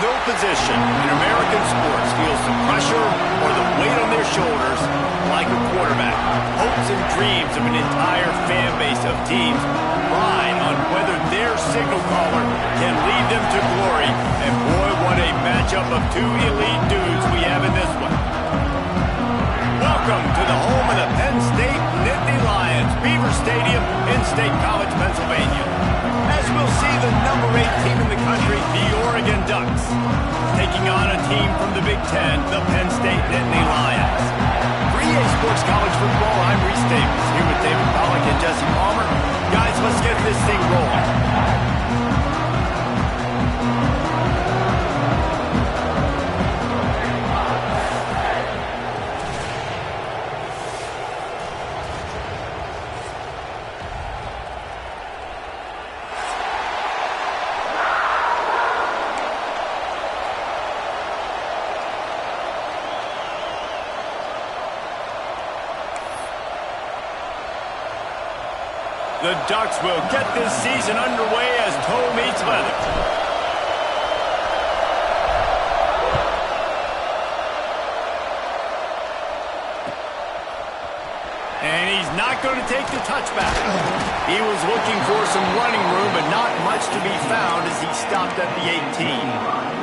no position in American sports feels the pressure or the weight on their shoulders like a quarterback. Hopes and dreams of an entire fan base of teams ride on whether their signal caller can lead them to glory. And boy, what a matchup of two elite dudes we have in this one. Welcome to the home of the Penn State Nittany Lions, Beaver Stadium in State College, Pennsylvania. As we'll see the number 8 team in the country, the Oregon Ducks, taking on a team from the Big Ten, the Penn State Nittany Lions. For EA Sports College Football, I'm Reese Davis, here with David Pollack and Jesse Palmer. Guys, let's get this thing rolling. The Ducks will get this season underway as toe meets leather. And he's not going to take the touchback. He was looking for some running room, but not much to be found as he stopped at the 18.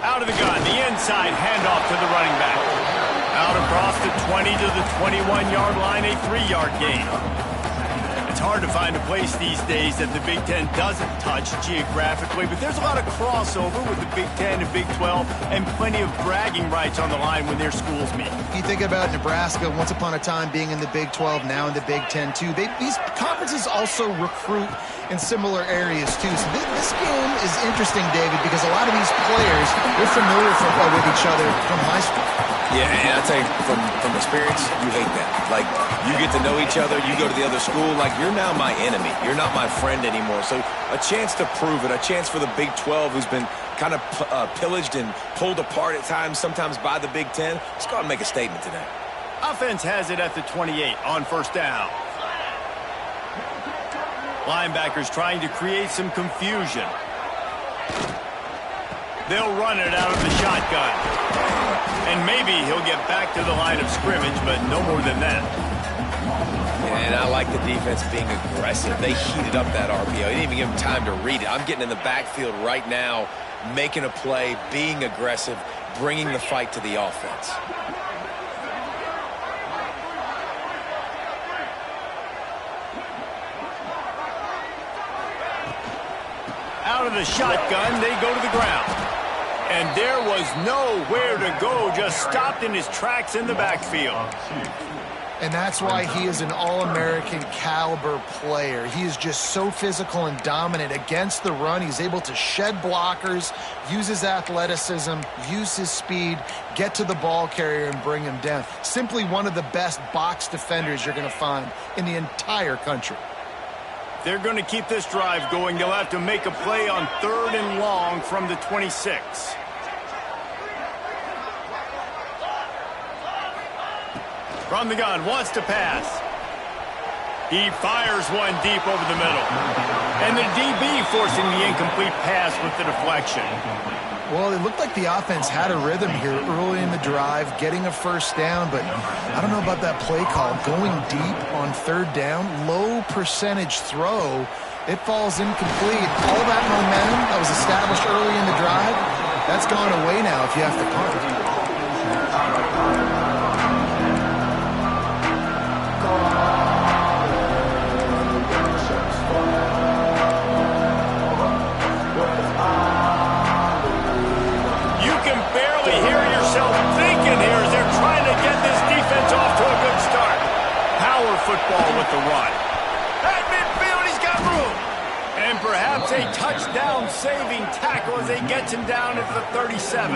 Out of the gun, the inside handoff to the running back. Out across the 20 to the 21-yard line, a 3-yard gain. It's hard to find a place these days that the Big Ten doesn't touch geographically, but there's a lot of crossover with the Big Ten and Big 12 and plenty of bragging rights on the line when their schools meet. You think about Nebraska, once upon a time being in the Big 12, now in the Big 10 too. These conferences also recruit in similar areas too. So this game is interesting, David, because a lot of these players, they're familiar with each other from high school. Yeah, and I tell you, from experience, you hate that. Like, you get to know each other, you go to the other school, like, you're now my enemy. You're not my friend anymore. So a chance to prove it, a chance for the Big 12, who's been kind of pillaged and pulled apart at times, sometimes by the Big 10. Let's go out and make a statement today. Offense has it at the 28 on first down. Linebackers trying to create some confusion. They'll run it out of the shotgun. And maybe he'll get back to the line of scrimmage, but no more than that. And I like the defense being aggressive. They heated up that RPO. They didn't even give him time to read it. I'm getting in the backfield right now, making a play, being aggressive, bringing the fight to the offense. Out of the shotgun, they go to the ground. And there was nowhere to go, just stopped in his tracks in the backfield. And that's why he is an All-American caliber player. He is just so physical and dominant against the run. He's able to shed blockers, use his athleticism, use his speed, get to the ball carrier and bring him down. Simply one of the best box defenders you're going to find in the entire country. They're going to keep this drive going. They'll have to make a play on 3rd and long from the 26. From the gun, wants to pass. He fires one deep over the middle. And the DB forcing the incomplete pass with the deflection. Well, it looked like the offense had a rhythm here early in the drive, getting a first down, but I don't know about that play call. Going deep on 3rd down, low percentage throw, it falls incomplete. All that momentum that was established early in the drive, that's gone away now if you have to punt. Football with the run. At midfield, he's got room. And perhaps a touchdown-saving tackle as they get him down into the 37.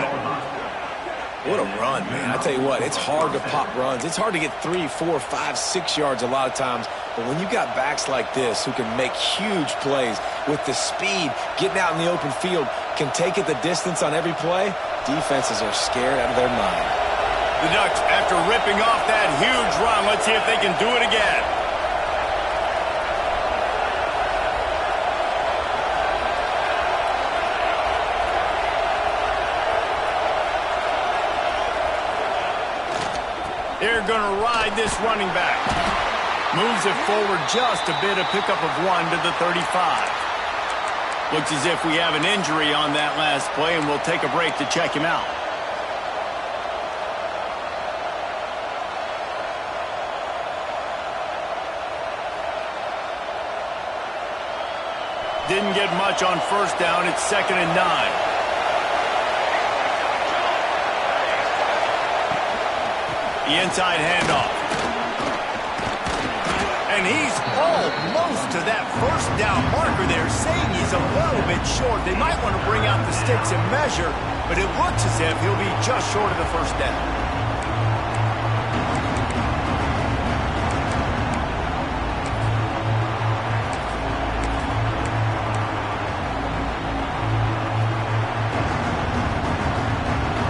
What a run, man. I tell you what, it's hard to pop runs. It's hard to get 3, 4, 5, 6 yards a lot of times. But when you got backs like this who can make huge plays with the speed, getting out in the open field, can take it the distance on every play, defenses are scared out of their mind. The Ducks, after ripping off that huge run, let's see if they can do it again. They're going to ride this running back. Moves it forward just a bit, a pickup of 1 to the 35. Looks as if we have an injury on that last play, and we'll take a break to check him out. Didn't get much on first down. It's 2nd and 9. The inside handoff. And he's almost to that first down marker there, saying he's a little bit short. They might want to bring out the sticks and measure, but it looks as if he'll be just short of the first down.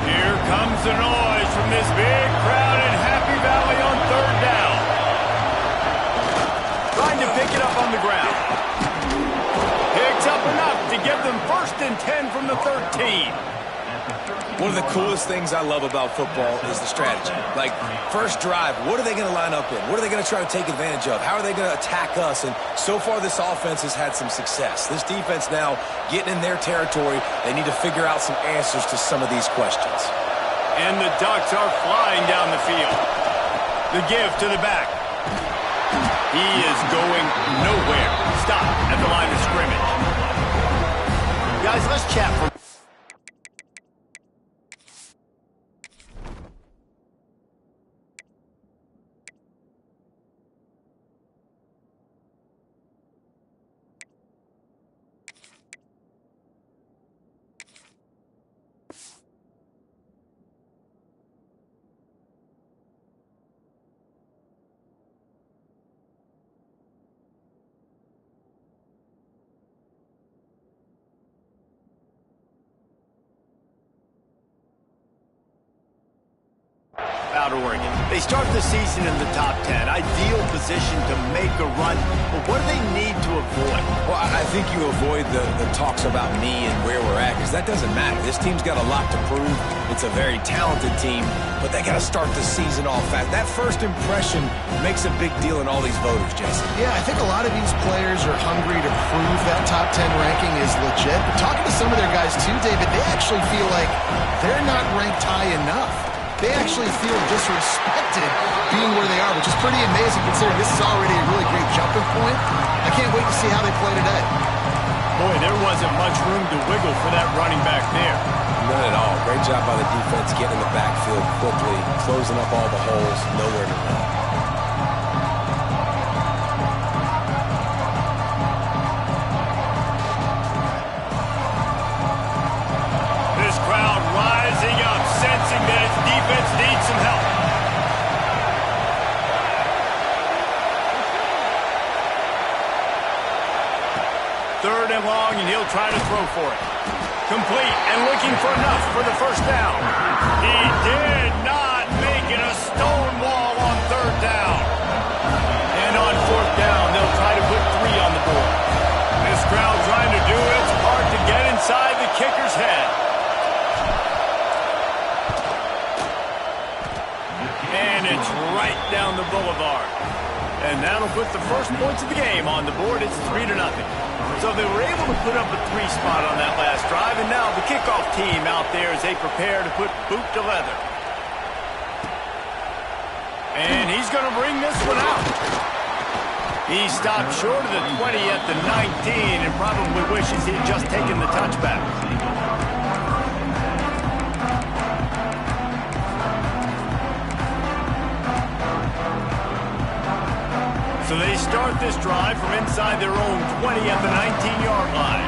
Here comes the noise from this big crowd. Pick it up on the ground. Picks up enough to give them 1st and 10 from the 13. One of the coolest things I love about football is the strategy. Like, first drive, what are they going to line up in? What are they going to try to take advantage of? How are they going to attack us? And so far, this offense has had some success. This defense now getting in their territory. They need to figure out some answers to some of these questions. And the Ducks are flying down the field. The give to the back. He is going nowhere. Stop at the line of scrimmage. Guys, let's chat for... out of Oregon. They start the season in the top 10. Ideal position to make a run. But what do they need to avoid? Well, I think you avoid the talks about me and where we're at, because that doesn't matter. This team's got a lot to prove. It's a very talented team, but they got to start the season off fast. That first impression makes a big deal in all these voters, Jesse. Yeah, I think a lot of these players are hungry to prove that top 10 ranking is legit. But talking to some of their guys too, David, they actually feel like they're not ranked high enough. They actually feel disrespected being where they are, which is pretty amazing considering this is already a really great jumping point. I can't wait to see how they play today. Boy, there wasn't much room to wiggle for that running back there. None at all. Great job by the defense getting in the backfield quickly, closing up all the holes, nowhere to run. This crowd rising up, sensing that its defense needs some help. Third and long, and he'll try to throw for it. Complete and looking for enough for the first down. He did not make it a stone wall on third down. And on fourth down, they'll try to put 3 on the board. This crowd trying to do its part to get inside the kicker's head. And it's right down the boulevard. And that'll put the first points of the game on the board. It's 3-0. So they were able to put up a 3 spot on that last drive, and now the kickoff team out there as they prepare to put boot to leather. And he's going to bring this one out. He stopped short of the 20 at the 19 and probably wishes he had just taken the touchback. So they start this drive from inside their own 20 at the 19-yard line.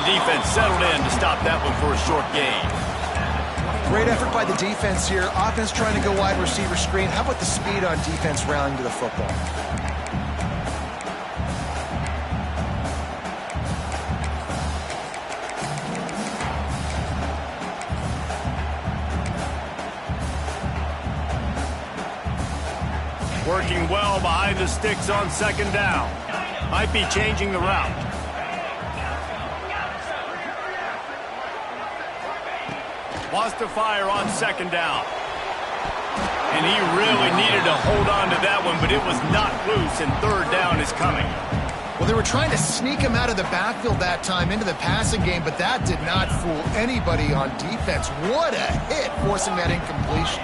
the defense settled in to stop that one for a short gain. Great effort by the defense here. Offense trying to go wide receiver screen. How about the speed on defense rallying to the football? Working well behind the sticks on second down. Might be changing the route. Wants to fire on second down. And he really needed to hold on to that one, but it was not loose, and third down is coming. Well, they were trying to sneak him out of the backfield that time into the passing game, but that did not fool anybody on defense. What a hit, forcing that incompletion.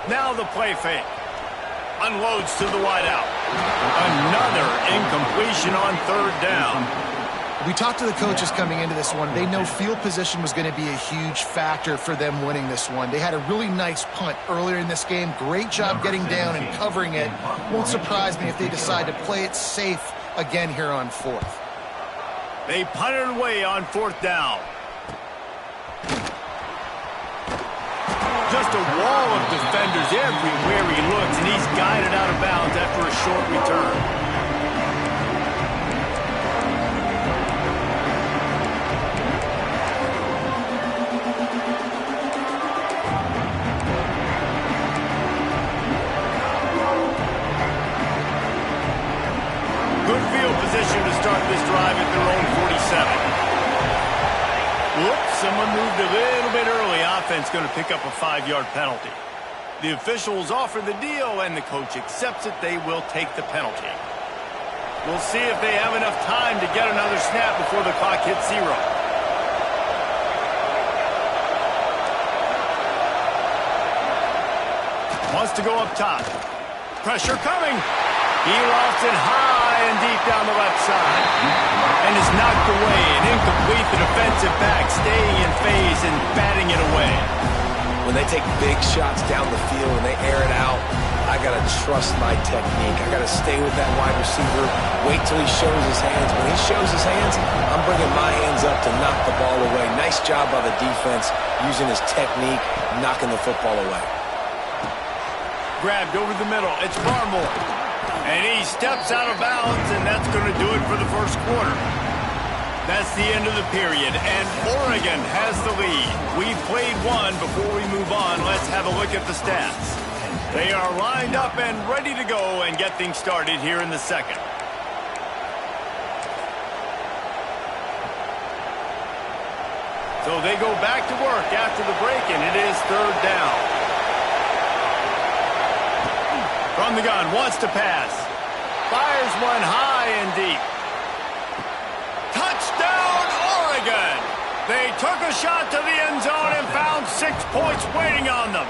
Now the play fake. Unloads to the wideout. Another incompletion on third down. We talked to the coaches coming into this one. They know field position was going to be a huge factor for them winning this one. They had a really nice punt earlier in this game. Great job getting down and covering it. Won't surprise me if they decide to play it safe again here on fourth. They punted away on fourth down. Just a wall of defenders everywhere he looks, and he's guided out of bounds after a short return. Good field position to start this drive at their own 47. Whoops, someone moved a little bit early. Offense going to pick up a 5-yard penalty. The officials offer the deal, and the coach accepts it. They will take the penalty. We'll see if they have enough time to get another snap before the clock hits 0. Wants to go up top. Pressure coming. He lofts it high and deep down the left side. And is knocked away and incomplete. The defensive back staying in phase and batting it away. When they take big shots down the field and they air it out, I got to trust my technique. I got to stay with that wide receiver, wait till he shows his hands. When he shows his hands, I'm bringing my hands up to knock the ball away. Nice job by the defense using his technique, knocking the football away. Grabbed over the middle. It's Barmore. And he steps out of bounds, and that's going to do it for the first quarter. That's the end of the period, and Oregon has the lead. We've played one. Before we move on, let's have a look at the stats. They are lined up and ready to go and get things started here in the second. So they go back to work after the break, and it is third down. From the gun, wants to pass. Fires one high and deep. Touchdown, Oregon! They took a shot to the end zone and found 6 points waiting on them.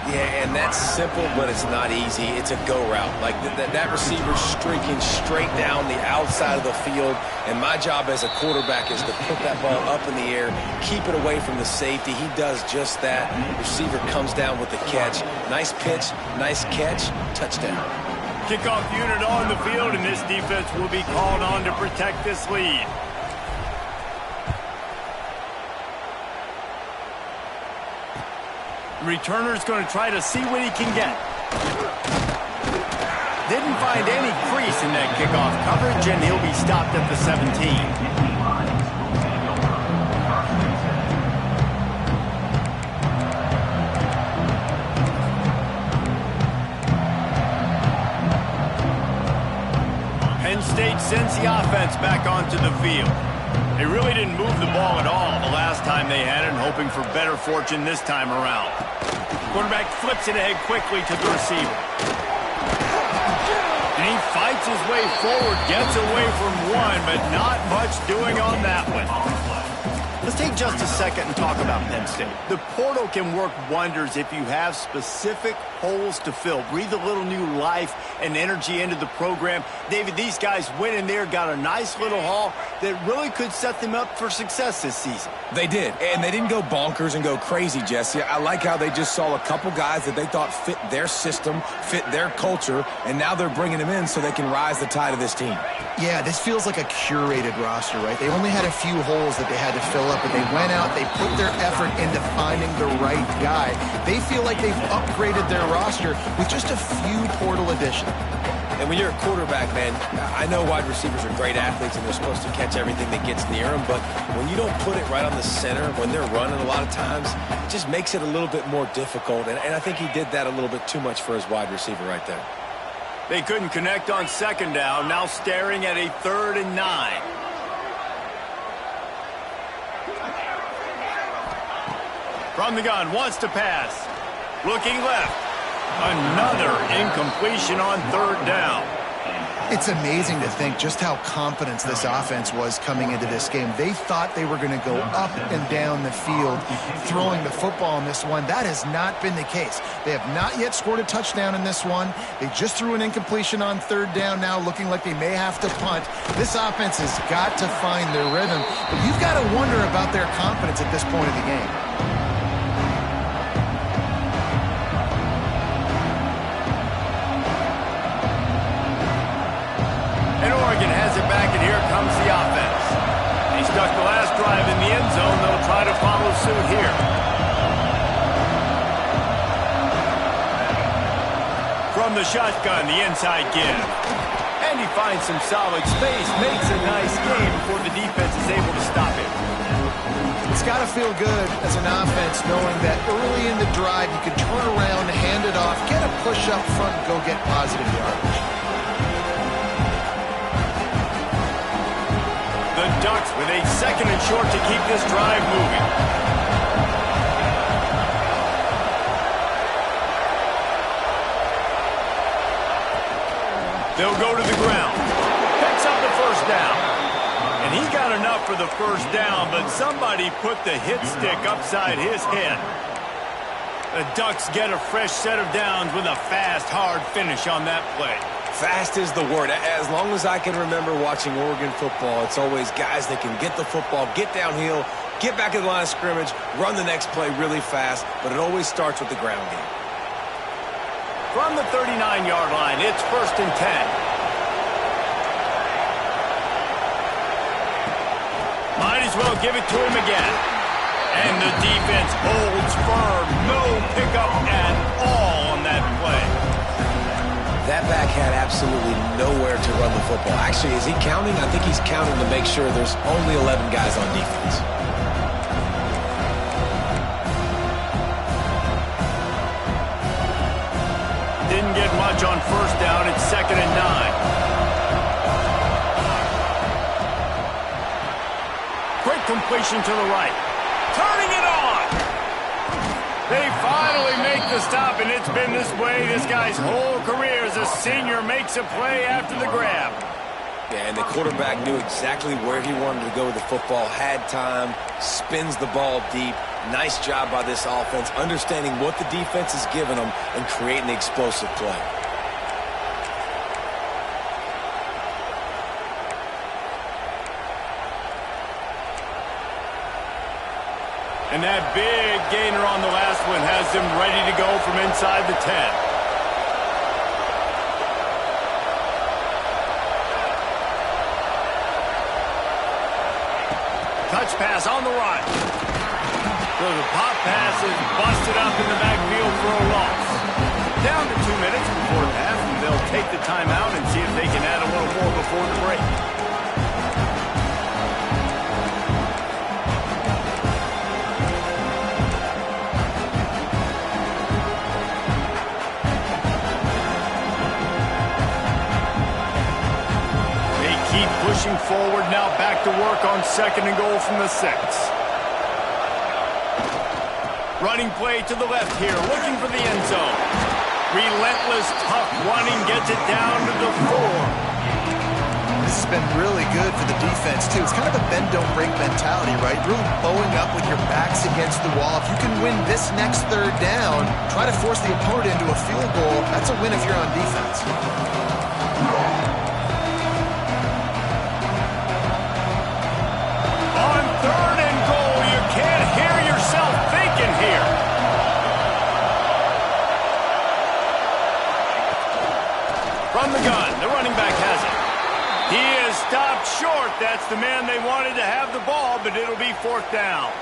Yeah, and that's simple, but it's not easy. It's a go route. Like that receiver streaking straight down the outside of the field, and my job as a quarterback is to put that ball up in the air, keep it away from the safety. He does just that. Receiver comes down with the catch. Nice pitch, nice catch, touchdown. Kickoff unit on the field, and this defense will be called on to protect this lead. Returner's going to try to see what he can get. Didn't find any crease in that kickoff coverage, and he'll be stopped at the 17. Penn State sends the offense back onto the field. They really didn't move the ball at all the last time they had it, hoping for better fortune this time around. Quarterback flips it ahead quickly to the receiver. And he fights his way forward, gets away from one, but not much doing on that one. Let's take just a second and talk about Penn State. The portal can work wonders if you have specific holes to fill. Breathe a little new life and energy into the program. David, these guys went in there, got a nice little haul that really could set them up for success this season. They did, and they didn't go bonkers and go crazy, Jesse. I like how they just saw a couple guys that they thought fit their system, fit their culture, and now they're bringing them in so they can rise the tide of this team. Yeah, this feels like a curated roster, right? They only had a few holes that they had to fill up, but they went out, they put their effort into finding the right guy. They feel like they've upgraded their roster with just a few portal additions. And when you're a quarterback, man, I know wide receivers are great athletes and they're supposed to catch everything that gets near them, but when you don't put it right on the center, when they're running a lot of times, it just makes it a little bit more difficult. And I think he did that a little bit too much for his wide receiver right there. They couldn't connect on second down, now staring at a 3rd and 9. From the gun, wants to pass. Looking left. Another incompletion on 3rd down. It's amazing to think just how confident this offense was coming into this game. They thought they were going to go up and down the field throwing the football in this one. That has not been the case. They have not yet scored a touchdown in this one. They just threw an incompletion on 3rd down now, looking like they may have to punt. This offense has got to find their rhythm, but you've got to wonder about their confidence at this point of the game. Has it back, and here comes the offense. They stuck the last drive in the end zone. They'll try to follow suit here. From the shotgun, the inside give. And he finds some solid space, makes a nice game before the defense is able to stop it. It's got to feel good as an offense knowing that early in the drive you can turn around, hand it off, get a push up front, and go get positive yardage. The Ducks with a 2nd and short to keep this drive moving. They'll go to the ground. Picks up the 1st down. And he got enough for the 1st down, but somebody put the hit stick upside his head. The Ducks get a fresh set of downs with a fast, hard finish on that play. Fast is the word. As long as I can remember watching Oregon football, it's always guys that can get the football, get downhill, get back in the line of scrimmage, run the next play really fast, but it always starts with the ground game. From the 39-yard line, it's 1st and 10. Might as well give it to him again. And the defense holds firm. No pickup at all on that play. That back had absolutely nowhere to run the football. Actually, is he counting? I think he's counting to make sure there's only 11 guys on defense. Didn't get much on 1st down. It's 2nd and 9. Quick completion to the right. Turning it on. They finally make the stop, and it's been this way this guy's whole career as a senior. Makes a play after the grab. Yeah, and the quarterback knew exactly where he wanted to go with the football, had time, spins the ball deep. Nice job by this offense, understanding what the defense is giving them and creating the explosive play. And that big gainer on the last one has them ready to go from inside the 10. Touch pass on the right. So the pop pass is busted up in the backfield for a loss. Down to 2 minutes before half, and they'll take the timeout and see if they can add a little more before the break. Pushing forward now, back to work on 2nd and goal from the 6. Running play to the left here, looking for the end zone. Relentless, tough running, gets it down to the 4. This has been really good for the defense, too. It's kind of a bend-don't-break mentality, right? Really bowing up with your backs against the wall. If you can win this next third down, try to force the opponent into a field goal. That's a win if you're on defense. On third and goal, you can't hear yourself thinking here. From the gun, the running back has it. He is stopped short. That's the man they wanted to have the ball, but it'll be fourth down.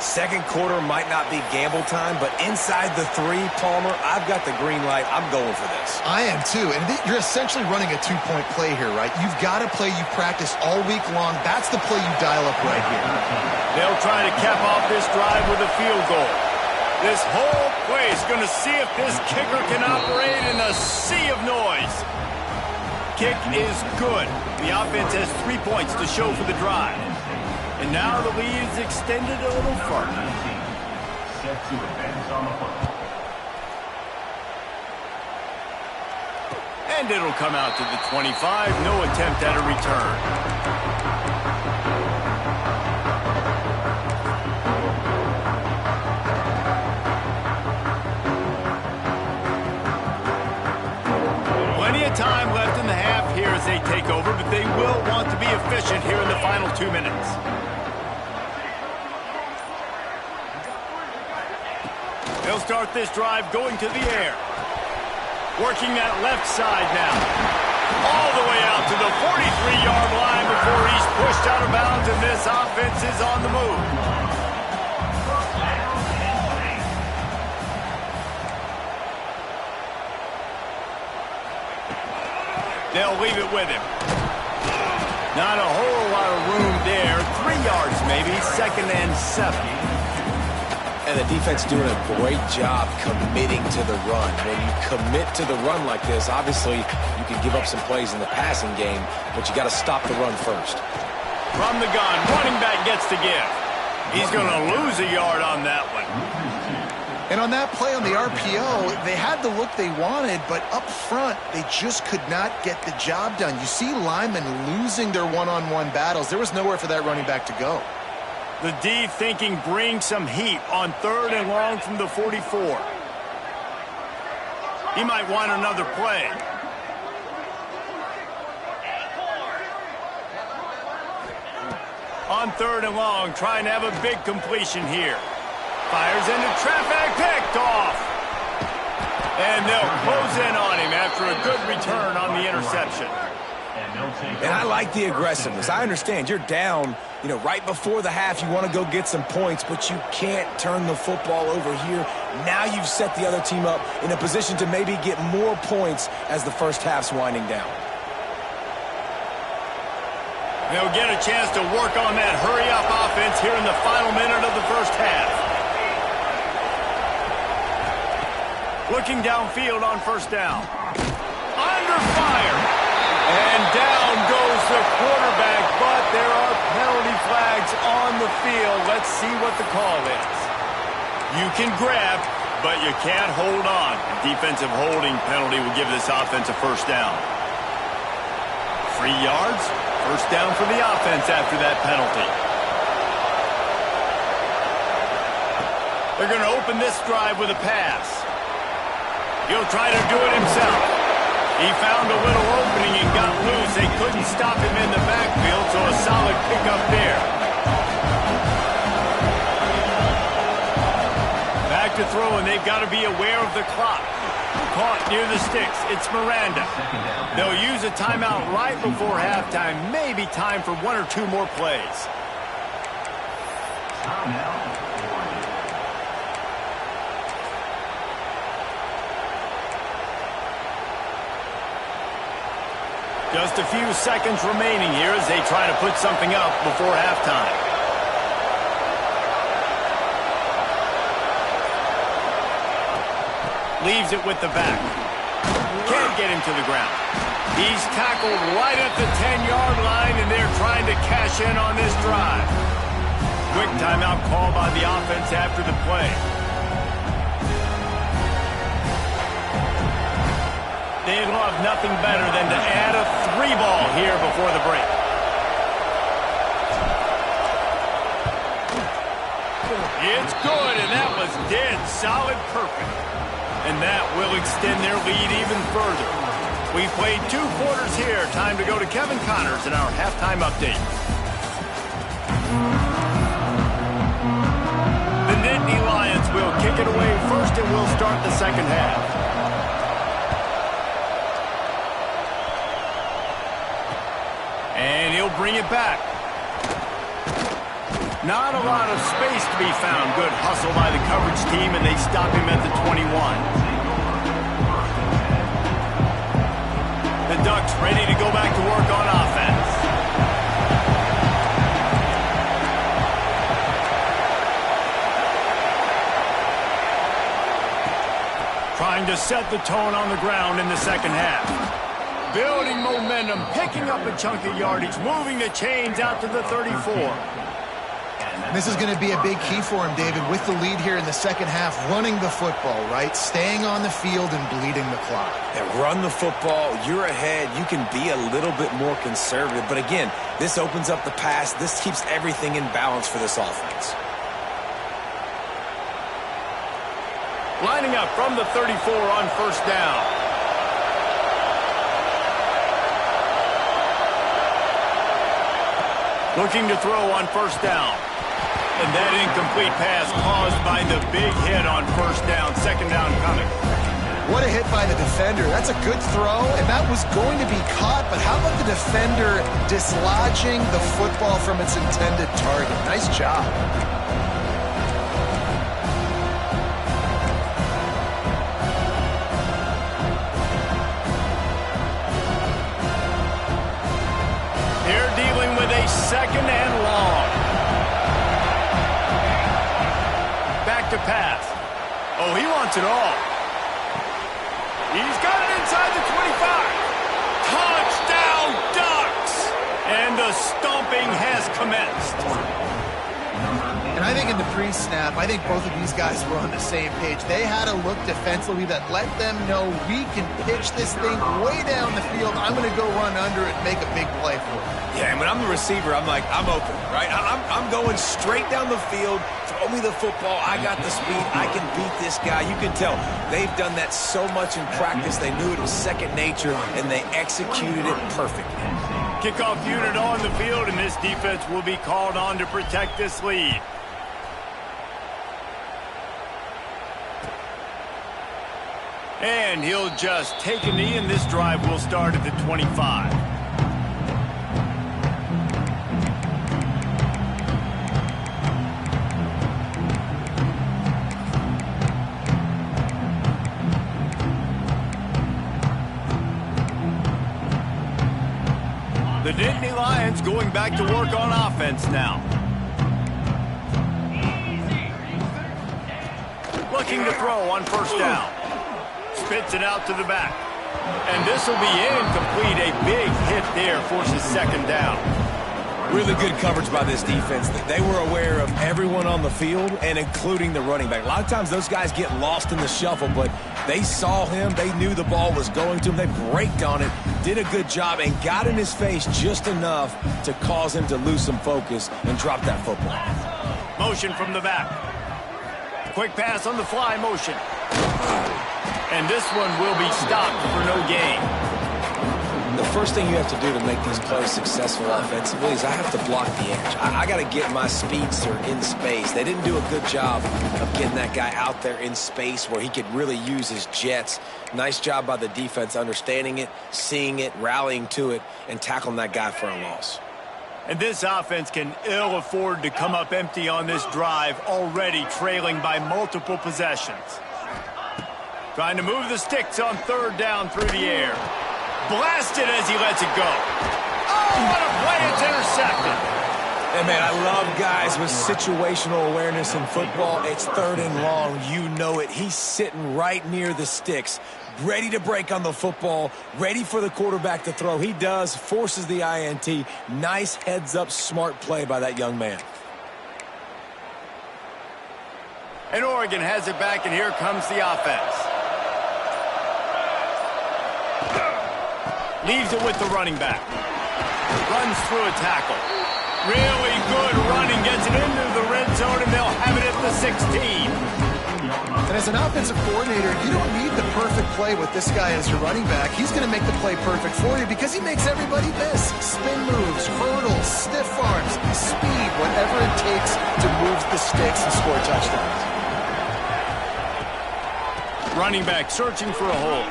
Second quarter might not be gamble time, but inside the 3, Palmer, I've got the green light. I'm going for this. I am too, and you're essentially running a 2-point play here, right? You've got a play you practice all week long. That's the play you dial up right here. They'll try to cap off this drive with a field goal. This whole play is going to see if this kicker can operate in a sea of noise. Kick is good. The offense has 3 points to show for the drive. And now the lead is extended a little further. And it'll come out to the 25. No attempt at a return. Time left in the half here as they take over, but they will want to be efficient here in the final 2 minutes. They'll start this drive going to the air. Working that left side now. All the way out to the 43-yard line before he's pushed out of bounds, and this offense is on the move. They'll leave it with him. Not a whole lot of room there. 3 yards maybe, 2nd and 7. And the defense doing a great job committing to the run. When you commit to the run like this, obviously you can give up some plays in the passing game, but you got to stop the run first. From the gun, running back gets to give. He's going to lose a yard on that one. And on that play on the RPO, they had the look they wanted, but up front, they just could not get the job done. You see linemen losing their one-on-one battles. There was nowhere for that running back to go. The D thinking bring some heat on 3rd and long from the 44. He might want another play. On 3rd and long, trying to have a big completion here. Fires into traffic, picked off. And they'll close in on him after a good return on the interception. And I like the aggressiveness. I understand you're down, right before the half. You want to go get some points, but you can't turn the football over here. Now you've set the other team up in a position to maybe get more points as the first half's winding down. They'll get a chance to work on that hurry-up offense here in the final minute of the first half. Looking downfield on 1st down. Under fire. And down goes the quarterback, but there are penalty flags on the field. Let's see what the call is. You can grab, but you can't hold on. A defensive holding penalty will give this offense a 1st down. 3 yards, 1st down for the offense after that penalty. They're going to open this drive with a pass. He'll try to do it himself. He found a little opening and got loose. They couldn't stop him in the backfield, so a solid pickup there. Back to throw, and they've got to be aware of the clock. Caught near the sticks. It's Miranda. They'll use a timeout right before halftime. Maybe time for 1 or 2 more plays. Just a few seconds remaining here as they try to put something up before halftime. Leaves it with the back. Can't get him to the ground. He's tackled right at the 10-yard line, and they're trying to cash in on this drive. Quick timeout call by the offense after the play. They will have nothing better than to add a 3-ball here before the break. It's good, and that was dead solid perfect. And that will extend their lead even further. We played 2 quarters here. Time to go to Kevin Connors in our halftime update. The Nittany Lions will kick it away first, and we'll start the second half. And he'll bring it back. Not a lot of space to be found. Good hustle by the coverage team, and they stop him at the 21. The Ducks ready to go back to work on offense. Trying to set the tone on the ground in the second half. Building momentum, picking up a chunk of yardage, moving the chains out to the 34. This is going to be a big key for him, David, with the lead here in the second half, running the football, right? Staying on the field and bleeding the clock. And run the football, you're ahead, you can be a little bit more conservative. But again, this opens up the pass. This keeps everything in balance for this offense. Lining up from the 34 on first down. Looking to throw on first down. And that incomplete pass caused by the big hit on first down. Second down coming. What a hit by the defender. That's a good throw, and that was going to be caught, but how about the defender dislodging the football from its intended target? Nice job. They're dealing with a second and long. Back to pass. Oh, he wants it all. He's got it inside the 25. Touchdown, Ducks! And the stomping has commenced. And I think in the pre-snap, I think both of these guys were on the same page. They had a look defensively that let them know we can pitch this thing way down the field. I'm going to go run under it and make a big play for it. Yeah, and when I'm the receiver, I'm like, I'm open, right? I'm going straight down the field. Throw me the football. I got the speed. I can beat this guy. You can tell they've done that so much in practice. They knew it was second nature, and they executed it perfectly. Kickoff unit on the field, and this defense will be called on to protect this lead. And he'll just take a knee, and this drive will start at the 25. The Nittany Lions going back to work on offense now. Looking to throw on first down. Spits it out to the back. And this will be incomplete. A big hit there forces second down. Really good coverage by this defense. They were aware of everyone on the field and including the running back. A lot of times those guys get lost in the shuffle, but they saw him. They knew the ball was going to him. They braked on it, did a good job, and got in his face just enough to cause him to lose some focus and drop that football. Motion from the back. Quick pass on the fly motion. And this one will be stopped for no gain. The first thing you have to do to make these plays successful offensively is I have to block the edge. I got to get my speedster in space. They didn't do a good job of getting that guy out there in space where he could really use his jets. Nice job by the defense understanding it, seeing it, rallying to it, and tackling that guy for a loss. And this offense can ill afford to come up empty on this drive, already trailing by multiple possessions. Trying to move the sticks on third down through the air. Blasted as he lets it go. Oh, what a play. It's intercepted. Hey, man, I love guys with situational awareness in football. It's third and long. You know it. He's sitting right near the sticks, ready to break on the football, ready for the quarterback to throw. He does, forces the INT. Nice heads-up, smart play by that young man. And Oregon has it back, and here comes the offense. Leaves it with the running back. Runs through a tackle. Really good running. Gets it into the red zone, and they'll have it at the 16. And as an offensive coordinator, you don't need the perfect play with this guy as your running back. He's going to make the play perfect for you because he makes everybody miss. Spin moves, hurdles, stiff arms, speed, whatever it takes to move the sticks and score touchdowns. Running back searching for a hole.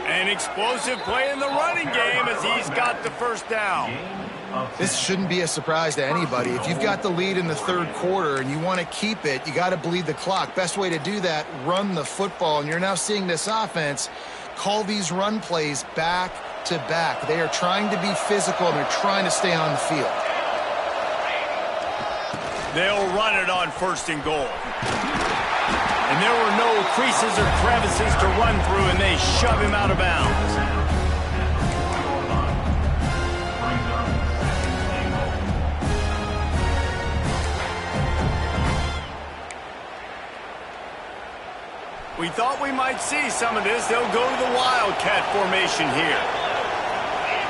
An explosive play in the running game as he's got the first down. This shouldn't be a surprise to anybody. If you've got the lead in the third quarter and you want to keep it, you got to bleed the clock. Best way to do that, run the football. And you're now seeing this offense call these run plays back to back. They are trying to be physical and they're trying to stay on the field. They'll run it on 1st and goal. And there were no creases or crevices to run through, and they shove him out of bounds. We thought we might see some of this. They'll go to the Wildcat formation here.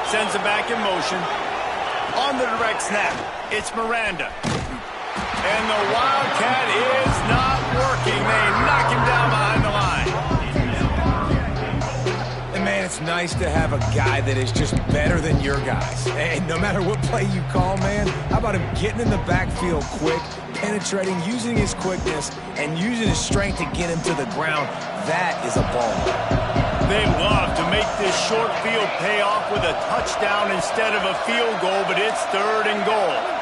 Sends it back in motion. On the direct snap, it's Miranda. And the Wildcat is not working. They knock him down behind the line. And man, it's nice to have a guy that is just better than your guys. And no matter what play you call, man, how about him getting in the backfield quick, penetrating, using his quickness, and using his strength to get him to the ground. That is a ball. They love to make this short field pay off with a touchdown instead of a field goal, but it's 3rd and goal.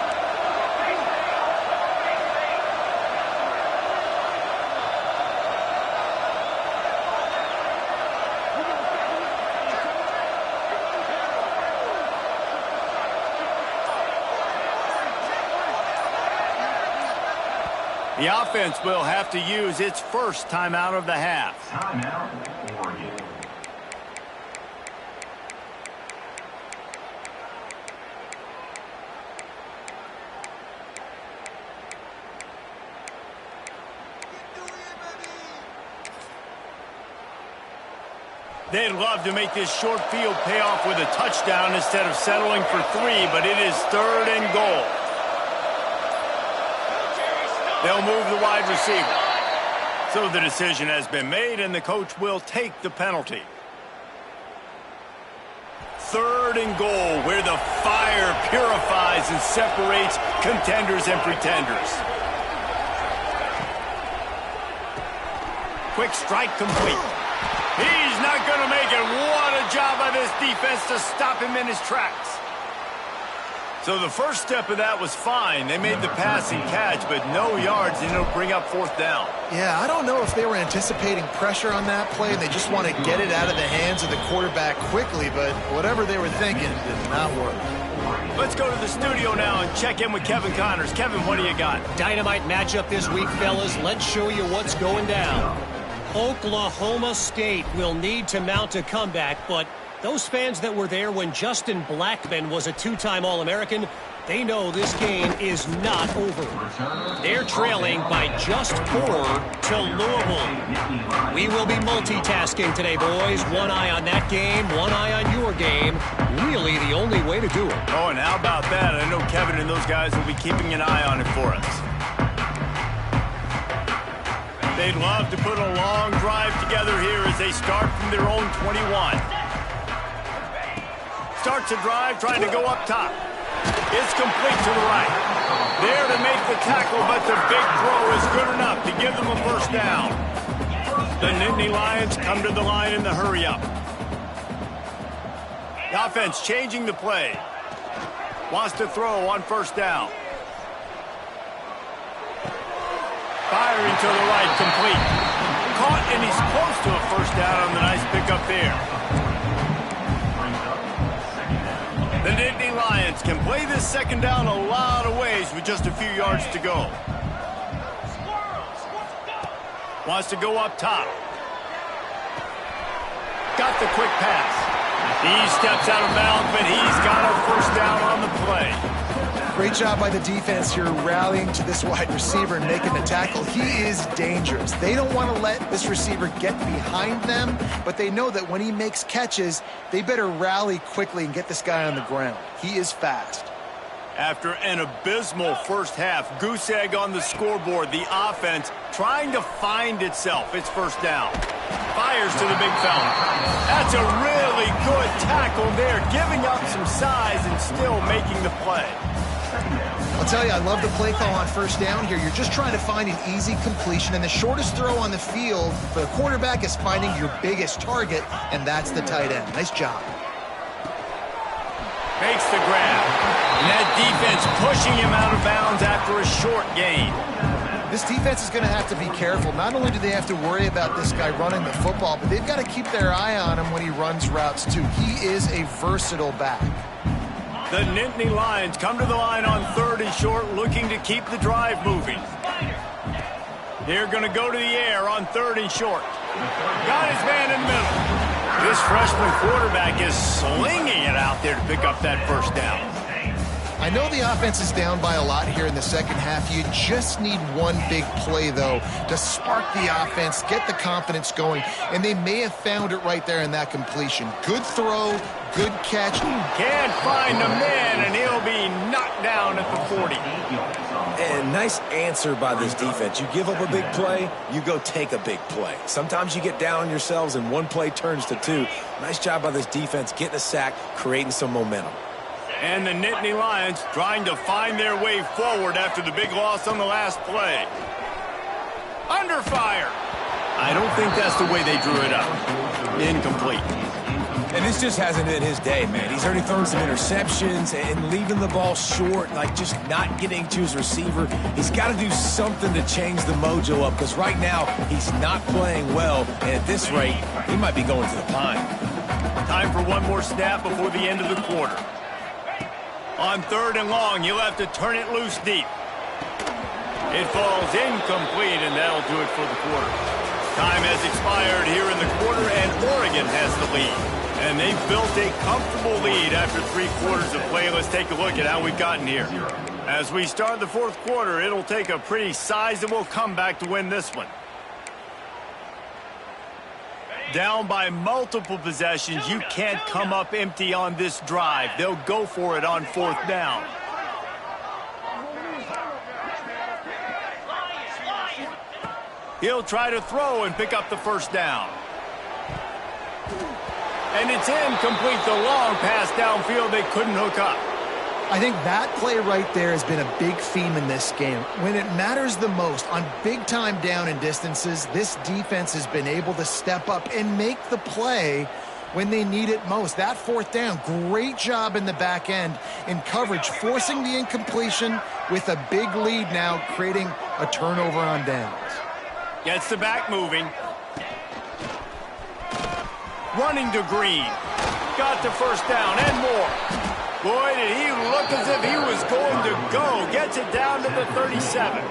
The offense will have to use its first timeout of the half. Timeout, Oregon. They'd love to make this short field pay off with a touchdown instead of settling for 3, but it is 3rd and goal. They'll move the wide receiver. So the decision has been made, and the coach will take the penalty. 3rd and goal, where the fire purifies and separates contenders and pretenders. Quick strike complete. He's not going to make it. What a job by this defense to stop him in his tracks. So the first step of that was fine. They made the passing catch, but no yards, and it'll bring up 4th down. Yeah, I don't know if they were anticipating pressure on that play and they just want to get it out of the hands of the quarterback quickly, but whatever they were thinking did not work. Let's go to the studio now and check in with Kevin Connors. Kevin, what do you got? Dynamite matchup this week, fellas. Let's show you what's going down. Oklahoma State will need to mount a comeback, but those fans that were there when Justin Blackmon was a 2-time All-American, they know this game is not over. They're trailing by just 4 to Louisville. We will be multitasking today, boys. One eye on that game, one eye on your game. Really the only way to do it. Oh, and how about that? I know Kevin and those guys will be keeping an eye on it for us. They'd love to put a long drive together here as they start from their own 21. Starts a drive, trying to go up top. It's complete to the right. There to make the tackle, but the big throw is good enough to give them a first down. The Nittany Lions come to the line in the hurry-up. The offense changing the play. Wants to throw on 1st down. Firing to the right, complete. Caught, and he's close to a first down on the nice pickup there. The Nittany Lions can play this 2nd down a lot of ways with just a few yards to go. Wants to go up top. Got the quick pass. He steps out of bounds, but he's got a first down on the play. Great job by the defense here rallying to this wide receiver and making the tackle. He is dangerous. They don't want to let this receiver get behind them, but they know that when he makes catches, they better rally quickly and get this guy on the ground. He is fast. After an abysmal first half, goose egg on the scoreboard, the offense trying to find itself. It's first down. Fires to the big fella. That's a really good tackle there, giving up some size and still making the play. I'll tell you, I love the play call on first down here. You're just trying to find an easy completion, and the shortest throw on the field for the quarterback is finding your biggest target, and that's the tight end. Nice job. Makes the grab. And that defense pushing him out of bounds after a short gain. This defense is going to have to be careful. Not only do they have to worry about this guy running the football, but they've got to keep their eye on him when he runs routes too. He is a versatile back. The Nittany Lions come to the line on 3rd and short, looking to keep the drive moving. They're going to go to the air on 3rd and short. Got his man in the middle. This freshman quarterback is slinging it out there to pick up that first down. I know the offense is down by a lot here in the second half. You just need one big play, though, to spark the offense, get the confidence going, and they may have found it right there in that completion. Good throw, good catch. Can't find a man, and he'll be knocked down at the 40. And nice answer by this defense. You give up a big play, you go take a big play. Sometimes you get down on yourselves and one play turns to two. Nice job by this defense getting a sack, creating some momentum. And the Nittany Lions trying to find their way forward after the big loss on the last play. Under fire. I don't think that's the way they drew it up. Incomplete. And this just hasn't been his day, man. He's already thrown some interceptions and leaving the ball short, like just not getting to his receiver. He's got to do something to change the mojo up, because right now he's not playing well, and at this rate, he might be going to the pine. Time for one more snap before the end of the quarter. On 3rd and long, you'll have to turn it loose deep. It falls incomplete, and that'll do it for the quarter. Time has expired here in the quarter, and Oregon has the lead. And they've built a comfortable lead after 3 quarters of play. Let's take a look at how we've gotten here. As we start the 4th quarter, it'll take a pretty sizable comeback to win this one. Down by multiple possessions, you can't come up empty on this drive. They'll go for it on 4th down. He'll try to throw and pick up the first down. And it's incomplete. The long pass downfield, they couldn't hook up. I think that play right there has been a big theme in this game. When it matters the most, on big-time down and distances, this defense has been able to step up and make the play when they need it most. That 4th down, great job in the back end in coverage, forcing the incompletion with a big lead now, creating a turnover on downs. Gets the back moving. Running to Green. Got the first down and more. Boy, did he look as if he was going to go. Gets it down to the 37.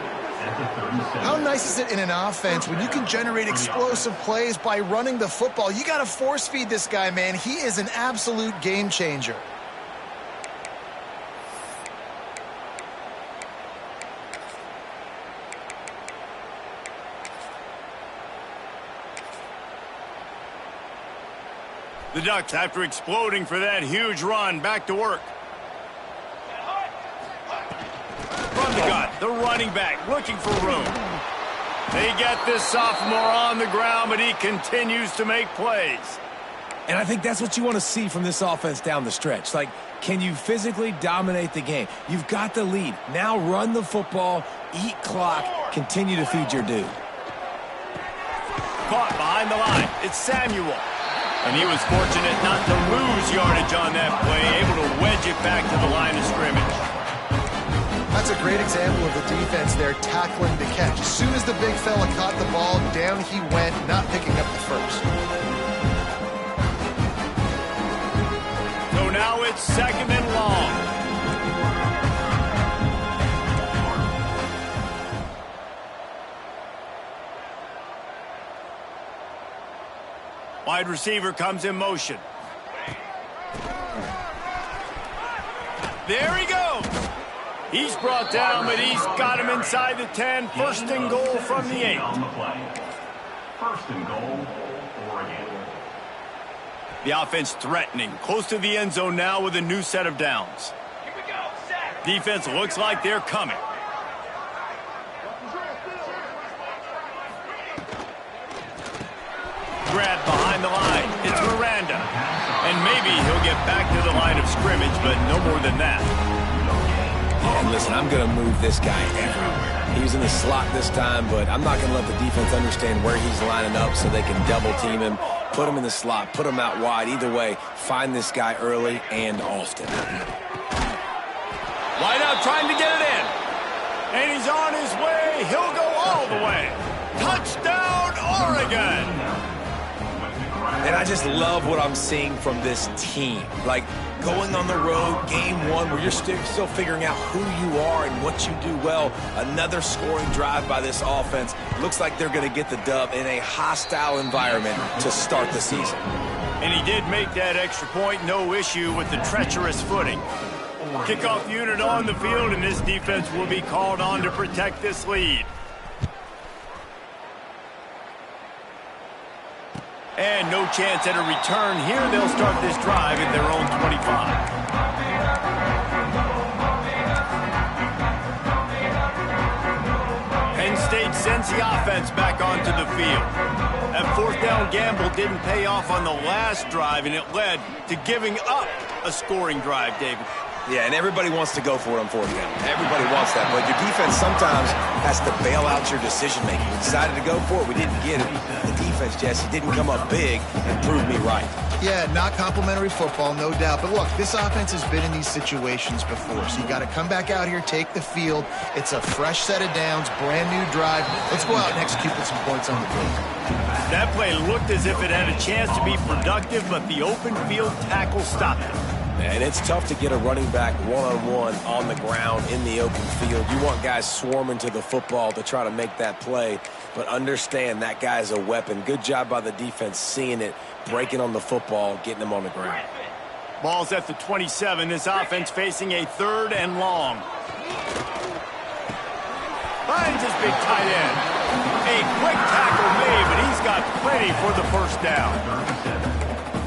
How nice is it in an offense when you can generate explosive plays by running the football? You got to force feed this guy, man. He is an absolute game changer. The Ducks, after exploding for that huge run, back to work. From the gun, the running back looking for room. They get this sophomore on the ground, but he continues to make plays. And I think that's what you want to see from this offense down the stretch. Like, can you physically dominate the game? You've got the lead. Now run the football, eat clock, continue to feed your dude. Caught behind the line. It's Samuel. And he was fortunate not to lose yardage on that play, able to wedge it back to the line of scrimmage. That's a great example of the defense there tackling the catch. As soon as the big fella caught the ball, down he went, not picking up the first. So now it's 2nd and long. Wide receiver comes in motion. There he goes. He's brought down, but he's got him inside the 10. First and goal from the 8. On the play. First and goal, Oregon. The offense threatening, close to the end zone now with a new set of downs. Here we go, set. Defense looks like they're coming. Grab behind the line. It's Miranda. And maybe he'll get back to the line of scrimmage, but no more than that. And listen, I'm going to move this guy everywhere. He's in the slot this time, but I'm not going to let the defense understand where he's lining up so they can double team him, put him in the slot, put him out wide. Either way, find this guy early and often. Wide out trying to get it in. And he's on his way. He'll go all the way. Touchdown, Oregon. And I just love what I'm seeing from this team. Like, going on the road, game one, where you're still figuring out who you are and what you do well. Another scoring drive by this offense. Looks like they're going to get the dub in a hostile environment to start the season. And he did make that extra point, no issue with the treacherous footing. Kickoff unit on the field, and this defense will be called on to protect this lead. And no chance at a return here. They'll start this drive at their own 25. Penn State sends the offense back onto the field. That fourth down gamble didn't pay off on the last drive, and it led to giving up a scoring drive, David. Yeah, and everybody wants to go for it on fourth down. Everybody wants that, but your defense sometimes has to bail out your decision-making. We decided to go for it. We didn't get it. The defense, Jesse, didn't come up big and prove me right. Yeah, not complimentary football, no doubt. But look, this offense has been in these situations before, so you got to come back out here, take the field. It's a fresh set of downs, brand new drive. Let's go out and execute with some points on the board. That play looked as if it had a chance to be productive, but the open field tackle stopped it. And it's tough to get a running back one-on-one on the ground in the open field. You want guys swarming to the football to try to make that play, but understand that guy's a weapon. Good job by the defense seeing it, breaking on the football, getting him on the ground. Ball's at the 27. This offense facing a 3rd and long. Finds his big tight end. A quick tackle made, but he's got plenty for the first down.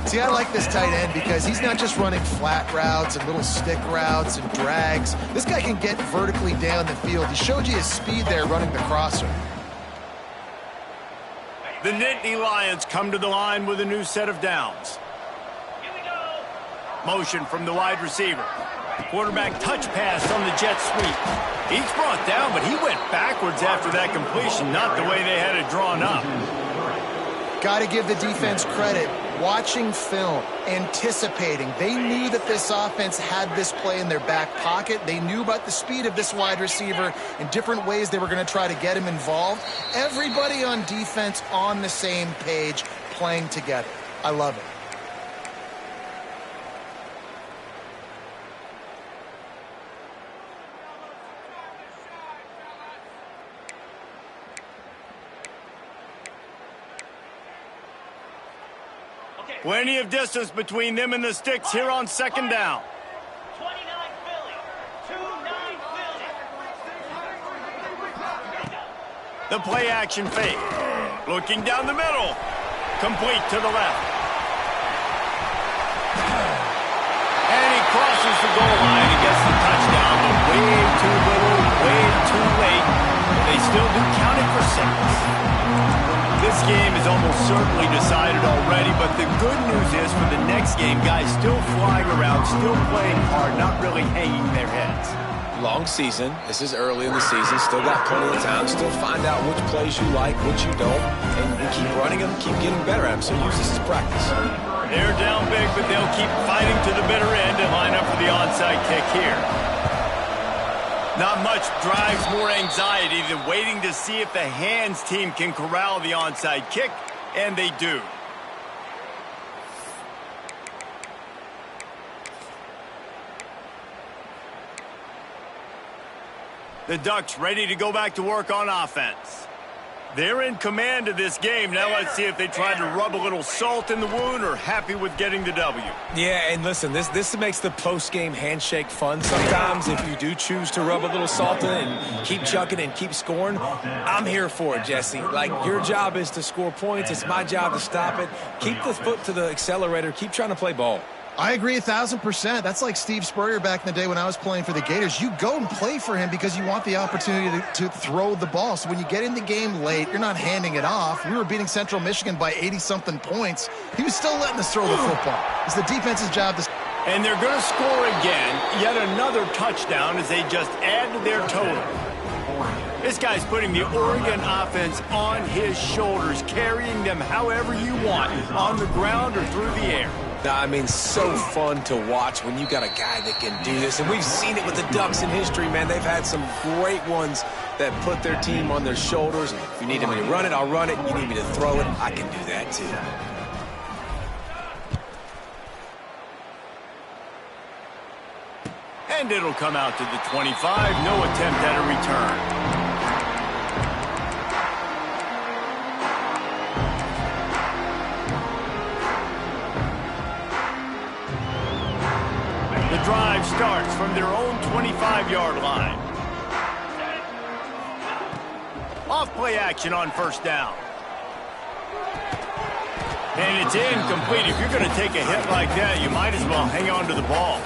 See, I like this tight end because he's not just running flat routes and little stick routes and drags. This guy can get vertically down the field. He showed you his speed there running the crosser. The Nittany Lions come to the line with a new set of downs. Here we go. Motion from the wide receiver. Quarterback touch pass on the jet sweep. He's brought down, but he went backwards after that completion, not the way they had it drawn up. Got to give the defense credit. Watching film, anticipating. They knew that this offense had this play in their back pocket. They knew about the speed of this wide receiver and different ways they were going to try to get him involved. Everybody on defense on the same page, playing together. I love it. Plenty of distance between them and the sticks here on 2nd down. 29 Philly. 2-9 Philly. The play action fake. Looking down the middle. Complete to the left. And he crosses the goal line and gets the touchdown, but way too little, way too late. They still do count it for 6. This game is almost certainly decided already, but the good news is for the next game, guys still flying around, still playing hard, not really hanging their heads. Long season. This is early in the season. Still got plenty of time. Still find out which plays you like, which you don't, and keep running them, keep getting better at them. So use this as practice. They're down big, but they'll keep fighting to the bitter end and line up for the onside kick here. Not much drives more anxiety than waiting to see if the hands team can corral the onside kick, and they do. The Ducks ready to go back to work on offense. They're in command of this game. Now let's see if they try to rub a little salt in the wound or happy with getting the W. Yeah, and listen, this makes the post-game handshake fun sometimes. If you do choose to rub a little salt in and keep chucking and keep scoring, I'm here for it, Jesse. Like, your job is to score points. It's my job to stop it. Keep the foot to the accelerator. Keep trying to play ball. I agree 1,000%. That's like Steve Spurrier back in the day when I was playing for the Gators. You go and play for him because you want the opportunity to throw the ball. So when you get in the game late, you're not handing it off. We were beating Central Michigan by 80-something points. He was still letting us throw the football. It's the defense's job to... And they're going to score again. Yet another touchdown as they just add to their total. This guy's putting the Oregon offense on his shoulders, carrying them however you want, on the ground or through the air. I mean, so fun to watch when you got a guy that can do this. And we've seen it with the Ducks in history, man. They've had some great ones that put their team on their shoulders. If you need me to run it, I'll run it. You need me to throw it, I can do that too. And it'll come out to the 25. No attempt at a return. The drive starts from their own 25-yard line. Off play action on first down. And it's incomplete. If you're going to take a hit like that, you might as well hang on to the ball.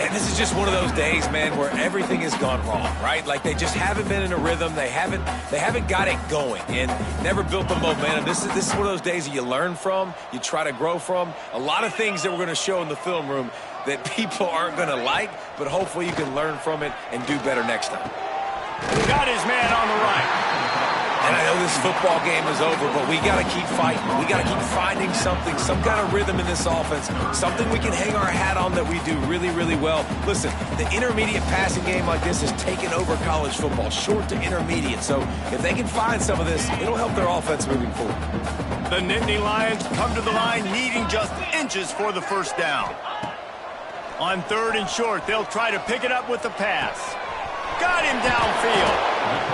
And this is just one of those days, man, where everything has gone wrong, right? Like, they just haven't been in a rhythm. They haven't got it going and never built the momentum. This is one of those days that you learn from, you try to grow from. A lot of things that we're going to show in the film room that people aren't going to like, but hopefully you can learn from it and do better next time. Got his man on the right. And I know this football game is over, but we got to keep fighting. We got to keep finding something, some kind of rhythm in this offense, something we can hang our hat on that we do really, really well. Listen, the intermediate passing game like this has taken over college football, short to intermediate. So if they can find some of this, it'll help their offense moving forward. The Nittany Lions come to the line needing just inches for the first down. On third and short, they'll try to pick it up with the pass. Got him downfield.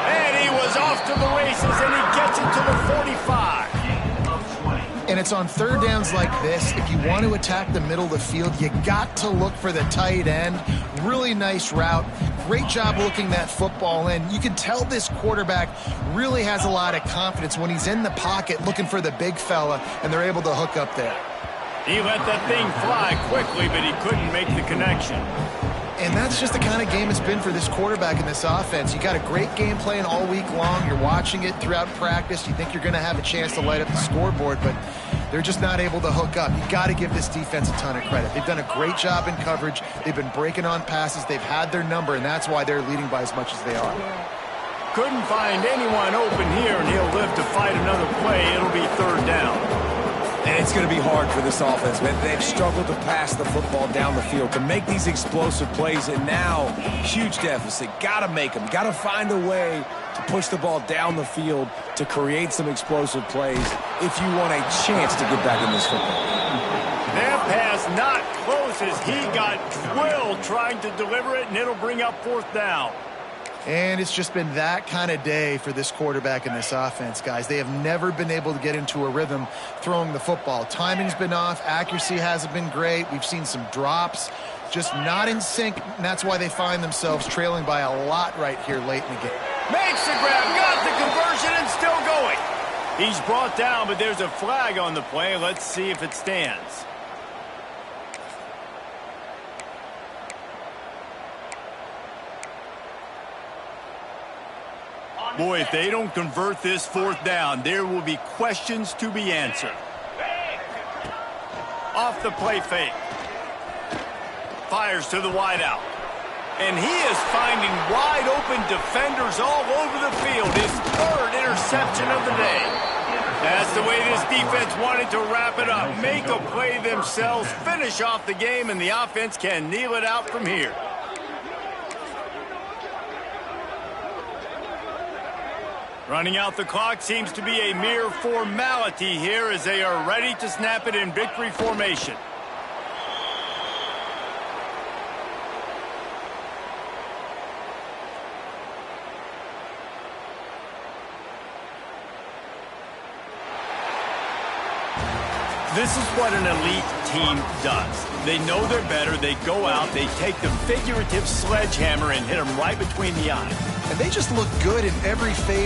And he was off to the races, and he gets it to the 45. And it's on third downs like this. If you want to attack the middle of the field, you got to look for the tight end. Really nice route. Great job looking that football in. You can tell this quarterback really has a lot of confidence when he's in the pocket looking for the big fella, and they're able to hook up there. He let that thing fly quickly, but he couldn't make the connection. And that's just the kind of game it's been for this quarterback in this offense. You got a great game plan all week long. You're watching it throughout practice. You think you're going to have a chance to light up the scoreboard, but they're just not able to hook up. You got to give this defense a ton of credit. They've done a great job in coverage. They've been breaking on passes. They've had their number, and that's why they're leading by as much as they are. Couldn't find anyone open here, and he'll live to fight another play. It'll be third down. And it's going to be hard for this offense, man. They've struggled to pass the football down the field, to make these explosive plays, and now, huge deficit. Got to make them. Got to find a way to push the ball down the field to create some explosive plays if you want a chance to get back in this football. That pass not close as he got drilled trying to deliver it, and it'll bring up fourth down. And it's just been that kind of day for this quarterback in this offense, guys. They have never been able to get into a rhythm throwing the football. Timing's been off. Accuracy hasn't been great. We've seen some drops, just not in sync, and that's why they find themselves trailing by a lot right here late in the game. Makes the grab, got the conversion, and still going. He's brought down, but there's a flag on the play. Let's see if it stands. Boy, if they don't convert this fourth down, there will be questions to be answered. Off the play fake. Fires to the wideout. And he is finding wide open defenders all over the field. His third interception of the day. That's the way this defense wanted to wrap it up. Make a play themselves, finish off the game, and the offense can kneel it out from here. Running out the clock seems to be a mere formality here as they are ready to snap it in victory formation. This is what an elite team does. They know they're better. They go out, they take the figurative sledgehammer and hit them right between the eyes. And they just look good in every phase